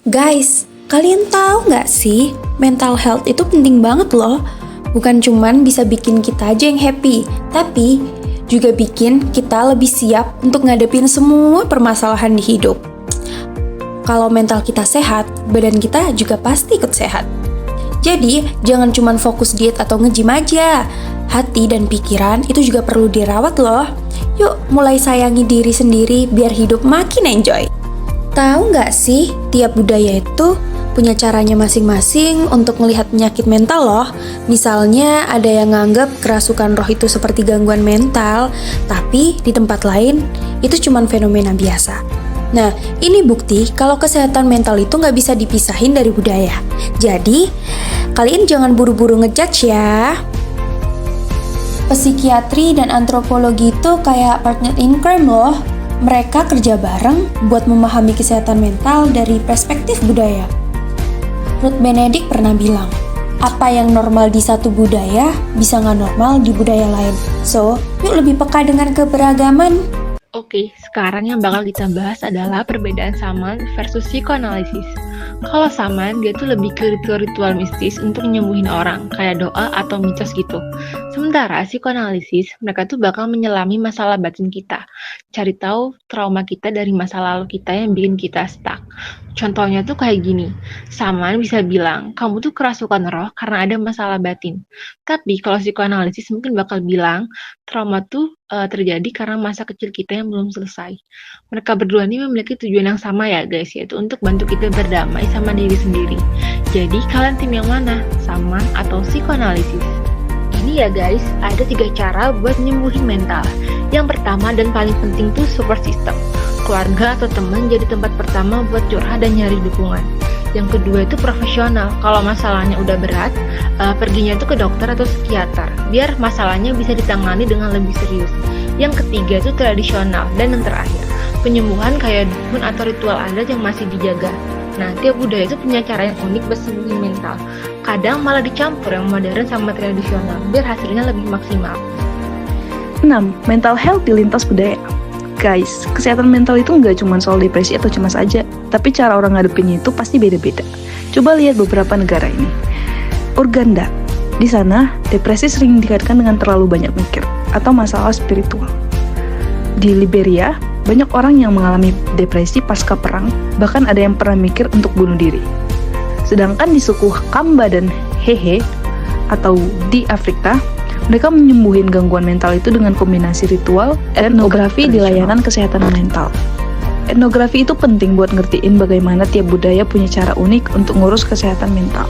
Guys, kalian tahu nggak sih, mental health itu penting banget loh. Bukan cuman bisa bikin kita aja yang happy, tapi juga bikin kita lebih siap untuk ngadepin semua permasalahan di hidup. Kalau mental kita sehat, badan kita juga pasti ikut sehat. Jadi, jangan cuman fokus diet atau nge-gym aja. Hati dan pikiran itu juga perlu dirawat loh. Yuk, mulai sayangi diri sendiri biar hidup makin enjoy. Tahu nggak sih, tiap budaya itu punya caranya masing-masing untuk melihat penyakit mental loh. Misalnya ada yang nganggap kerasukan roh itu seperti gangguan mental, tapi di tempat lain itu cuma fenomena biasa. Nah, ini bukti kalau kesehatan mental itu nggak bisa dipisahin dari budaya. Jadi, kalian jangan buru-buru ngejudge ya. Psikiatri dan antropologi itu kayak partner in crime loh. Mereka kerja bareng buat memahami kesehatan mental dari perspektif budaya. Ruth Benedict pernah bilang, apa yang normal di satu budaya bisa nggak normal di budaya lain. So, yuk lebih peka dengan keberagaman. Oke, sekarang yang bakal kita bahas adalah perbedaan saman versus psikoanalisis. Kalau saman, dia tuh lebih ke ritual-ritual mistis untuk nyembuhin orang, kayak doa atau mitos gitu. Sementara psikoanalisis, mereka tuh bakal menyelami masalah batin kita, cari tahu trauma kita dari masa lalu kita yang bikin kita stuck. Contohnya tuh kayak gini, saman bisa bilang, kamu tuh kerasukan roh karena ada masalah batin. Tapi kalau psikoanalisis mungkin bakal bilang, trauma tuh terjadi karena masa kecil kita yang belum selesai. Mereka berdua ini memiliki tujuan yang sama ya guys, yaitu untuk bantu kita berdamai sama diri sendiri. Jadi kalian tim yang mana? Saman atau psikoanalisis? Ini ya guys, ada 3 cara buat nyembuhin mental. Yang pertama dan paling penting tuh support system. Keluarga atau teman jadi tempat pertama buat curhat dan nyari dukungan. Yang kedua itu profesional. Kalau masalahnya udah berat, perginya itu ke dokter atau psikiater, biar masalahnya bisa ditangani dengan lebih serius. Yang ketiga itu tradisional. Dan yang terakhir, penyembuhan kayak dukun atau ritual adat yang masih dijaga. Nah, tiap budaya itu punya cara yang unik buat sembuhin mental. Kadang malah dicampur yang modern sama tradisional, biar hasilnya lebih maksimal. 6. Mental health di lintas budaya. Guys, kesehatan mental itu nggak cuma soal depresi atau cemas aja, tapi cara orang ngadepinnya itu pasti beda-beda. Coba lihat beberapa negara ini. Uganda, di sana depresi sering dikaitkan dengan terlalu banyak mikir atau masalah spiritual. Di Liberia, banyak orang yang mengalami depresi pasca perang, bahkan ada yang pernah mikir untuk bunuh diri. Sedangkan di suku Kamba dan Hehe, atau di Afrika, mereka menyembuhin gangguan mental itu dengan kombinasi ritual, etnografi di layanan kesehatan mental. Etnografi itu penting buat ngertiin bagaimana tiap budaya punya cara unik untuk ngurus kesehatan mental.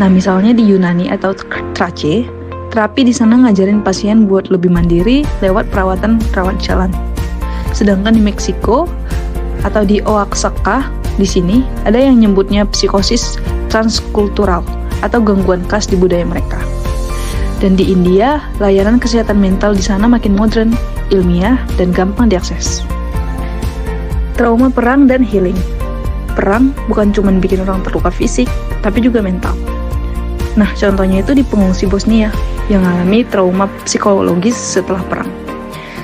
Nah, misalnya di Yunani atau Trace, terapi di sana ngajarin pasien buat lebih mandiri lewat perawatan rawat jalan. Sedangkan di Meksiko atau di Oaxaca, di sini ada yang nyebutnya psikosis transkultural atau gangguan khas di budaya mereka. Dan di India, layanan kesehatan mental di sana makin modern, ilmiah, dan gampang diakses. Trauma perang dan healing. Perang bukan cuma bikin orang terluka fisik, tapi juga mental. Nah, contohnya itu di pengungsi Bosnia yang mengalami trauma psikologis setelah perang.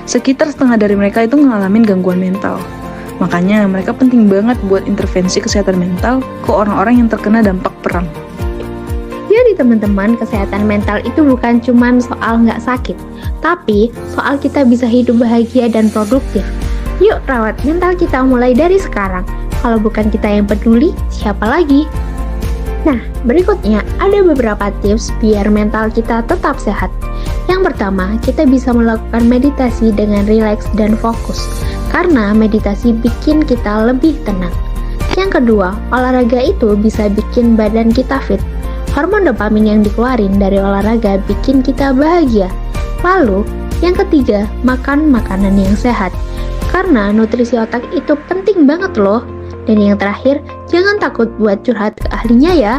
Sekitar setengah dari mereka itu ngalamin gangguan mental. Makanya mereka penting banget buat intervensi kesehatan mental ke orang-orang yang terkena dampak perang. Jadi teman-teman, kesehatan mental itu bukan cuma soal nggak sakit, tapi soal kita bisa hidup bahagia dan produktif. Yuk rawat mental kita mulai dari sekarang. Kalau bukan kita yang peduli, siapa lagi? Nah, berikutnya ada beberapa tips biar mental kita tetap sehat. Yang pertama, kita bisa melakukan meditasi dengan rileks dan fokus, karena meditasi bikin kita lebih tenang. Yang kedua, olahraga itu bisa bikin badan kita fit. Hormon dopamin yang dikeluarin dari olahraga bikin kita bahagia. Lalu, yang ketiga, makan makanan yang sehat. Karena nutrisi otak itu penting banget loh. Dan yang terakhir, jangan takut buat curhat ke ahlinya ya.